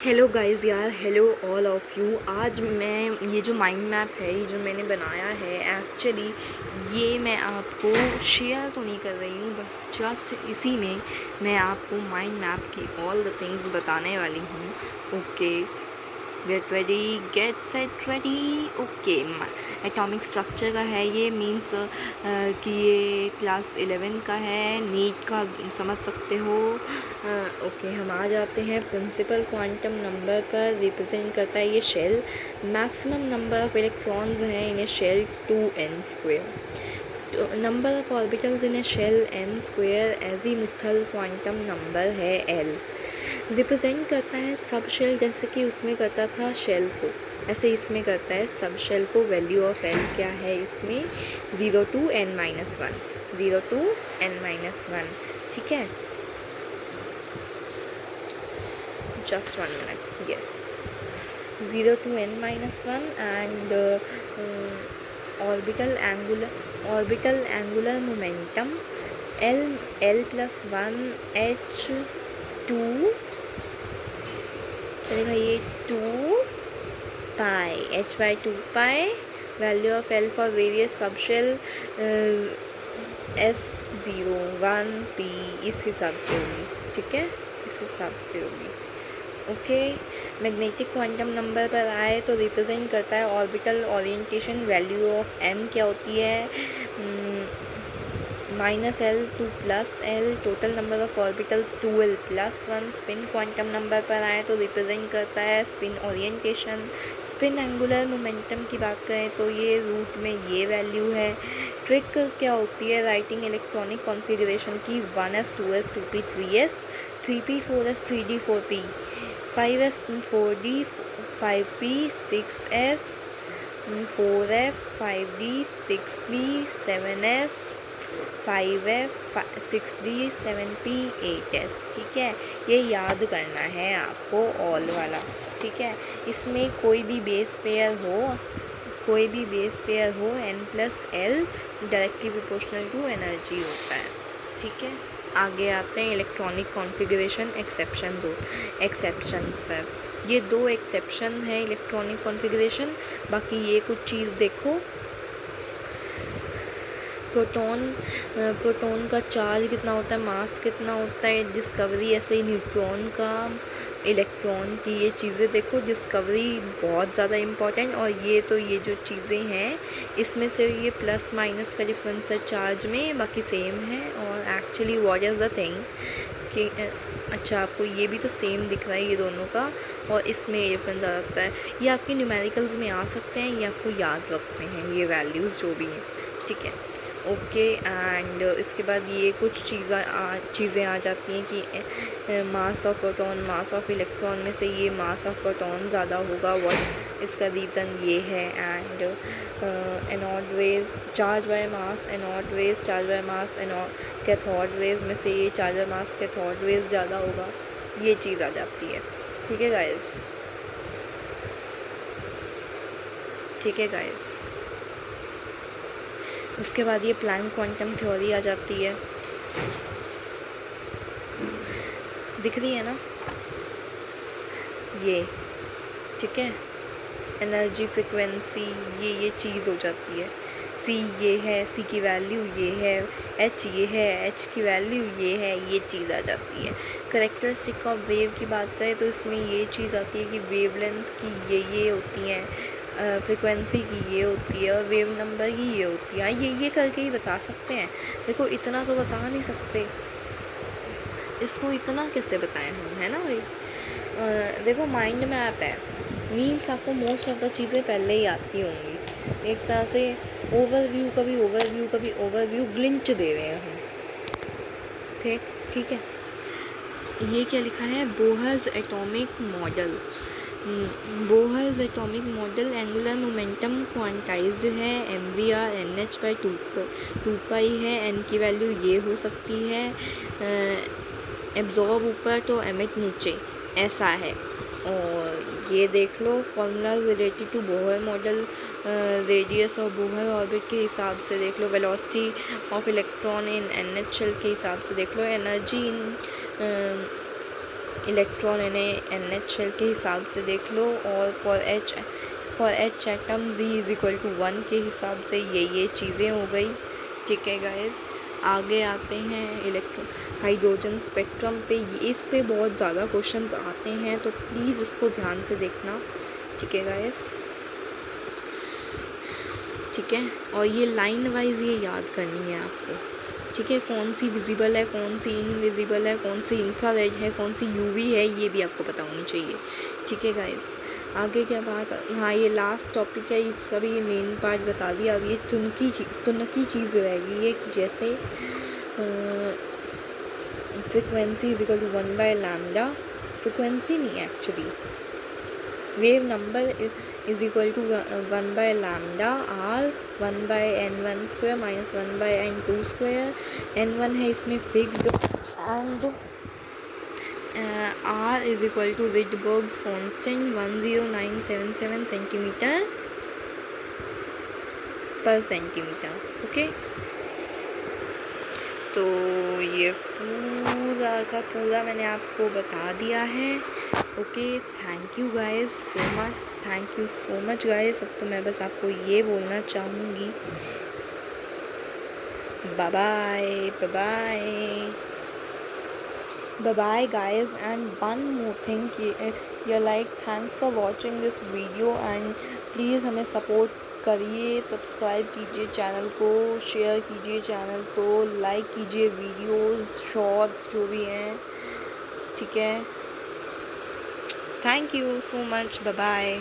Hello guys यार, hello all of you. आज मैं ये जो माइंड मैप है, ये जो मैंने बनाया है, एक्चुअली ये मैं आपको शेयर तो नहीं कर रही हूँ, बस जस्ट इसी में मैं आपको माइंड मैप की ऑल द थिंग्स बताने वाली हूँ। Okay, get ready, get set ready. Okay, atomic structure का है ये, मींस कि ये क्लास 11 का है, नीट का समझ सकते हो। ओके, हम आ जाते हैं प्रिंसिपल क्वांटम नंबर पर। रिप्रेजेंट करता है ये shell, maximum number of electrons हैं in a shell 2n²। Number of orbitals in a shell n²। Azimuthal quantum number है l। रिप्रेजेंट करता है सब शेल, जैसे कि उसमें करता था शेल को, ऐसे इसमें करता है सब शेल को। वैल्यू ऑफ l क्या है इसमें? 0 to n-1, 0 to n-1। ठीक है, just 1 minute, yes, 0 to n-1 and orbital angular momentum l plus 1 h2 चलेगा, ये 2 pi h/2 pi। Value of l for various subshell s01 p, इस हिसाब से होगी। ठीक है, इस हिसाब से होगी। ओके, मैग्नेटिक क्वांटम नंबर पर आए तो रिप्रेजेंट करता है orbital orientation. Value of m क्या होती है? -l to +l। Total number of orbitals 2l+1। Spin quantum number पर आए तो रिप्रेजेंट करता है spin orientation. Spin angular momentum की बात करें तो ये रूट में ये वैल्यू है। ट्रिक क्या होती है राइटिंग इलेक्ट्रॉनिक कॉन्फ़िगरेशन की? 1s 2s 2p 3s 3p 4s 3d 4p 5s 4d 5p 6s 4f 5d 6p 7s 5f 6d 7p 8s। ठीक है, ये याद करना है आपको ऑल वाला। ठीक है, इसमें कोई भी बेस पेयर हो n+l directly proportional to energy होता है। ठीक है, आगे आते हैं इलेक्ट्रॉनिक कॉन्फ़िगरेशन एक्सेप्शंस पर। ये 2 एक्सेप्शन है इलेक्ट्रॉनिक कॉन्फ़िगरेशन। बाकी ये कुछ चीज़ देखो, प्रोटॉन का चार्ज कितना होता है, मास कितना होता है, डिस्कवरी। ऐसे ही न्यूट्रॉन का, इलेक्ट्रॉन की, ये चीज़ें देखो। डिस्कवरी बहुत ज़्यादा इम्पॉर्टेंट। और ये जो चीज़ें हैं, इसमें से ये प्लस माइनस का डिफरेंस है चार्ज में, बाकी सेम है। और actually what is the thing कि अच्छा, आपको ये भी तो सेम दिख रहा है ये दोनों का, और इसमें ये डिफरेंस आ जाता है। ये आपके न्यूमेरिकल्स में आ सकते हैं, ये आपको याद रखते हैं ये वैल्यूज़ जो भी हैं। ठीक है, ओके। एंड इसके बाद ये कुछ चीज़ें आ जाती हैं कि mass of proton, mass of electron में से ये मास ऑफ प्रोटॉन ज़्यादा होगा। व्हाट इसका रीज़न ये है। And anode rays charge by mass, anode rays charge by mass, cathode rays में से ये charge by mass cathode rays ज़्यादा होगा। ये चीज़ आ जाती है। ठीक है गाइस, ठीक है गाइस। उसके बाद ये प्लैंक क्वांटम थ्योरी आ जाती है, दिख रही है ना ये? ठीक है, एनर्जी फ्रिक्वेंसी ये चीज़ हो जाती है। सी ये है, सी की वैल्यू ये है, एच ये है, एच की वैल्यू ये है, ये चीज़ आ जाती है। करेक्टरिस्टिक ऑफ वेव की बात करें तो इसमें ये चीज़ आती है कि वेवलेंथ की ये होती हैं, फ्रिक्वेंसी की ये होती है, और वेव नंबर की ये होती है। ये करके ही बता सकते हैं। देखो, इतना तो बता नहीं सकते, इसको इतना कैसे बताएं हम, है ना भाई? देखो, माइंड मैप है, मीन्स आपको मोस्ट ऑफ द चीज़ें पहले ही आती होंगी। एक तरह से ओवरव्यू ग्लिंच दे रहे हैं हम। ठीक है, ये क्या लिखा है? Bohr's atomic model. Bohr's atomic model angular momentum quantized है mvr nh/2 है। n की वैल्यू ये हो सकती है। एब्जॉर्ब ऊपर तो एमिट नीचे, ऐसा है। और ये देख लो formula related to Bohr model, radius of Bohr orbit के हिसाब से देख लो, velocity of electron in nth shell के हिसाब से देख लो, एनर्जी इन इलेक्ट्रॉन NaCl के हिसाब से देख लो, और for H atom Z is equal to 1 के हिसाब से ये चीज़ें हो गई। ठीक है गाइस, आगे आते हैं हाइड्रोजन स्पेक्ट्रम पे। इस पे बहुत ज़्यादा क्वेश्चंस आते हैं, तो प्लीज़ इसको ध्यान से देखना। ठीक है गाइस, ठीक है, और ये लाइन वाइज ये याद करनी है आपको। ठीक है, कौन सी विजिबल है, कौन सी इनविजिबल है, कौन सी इंफ्रारेड है, कौन सी यूवी है, ये भी आपको पता होनी चाहिए। ठीक है गाइस, आगे क्या बात, हाँ ये लास्ट टॉपिक है, इसका भी ये मेन पार्ट बता दिया। अब ये तुनकी चीज़ रहेगी ये, जैसे frequency is equal to 1/λ। Frequency नहीं है actually, wave number is equal to 1/λ R 1/n1² minus 1/n2²। n1 है इसमें fixed, and R is equal to Rydberg's constant 10977 centimetre per centimetre. Okay, तो ये पूरा का पूरा मैंने आपको बता दिया है। Okay, thank you guys so much, thank you so much guys. अब तो मैं बस आपको ये बोलना चाहूँगी, bye bye bye bye bye bye guys, and one more thing, you're like thanks for watching this video, and please हमें support करिए, सब्सक्राइब कीजिए चैनल को, शेयर कीजिए चैनल को, लाइक कीजिए वीडियोस, शॉर्ट्स जो भी हैं। ठीक है, thank you so much, bye bye.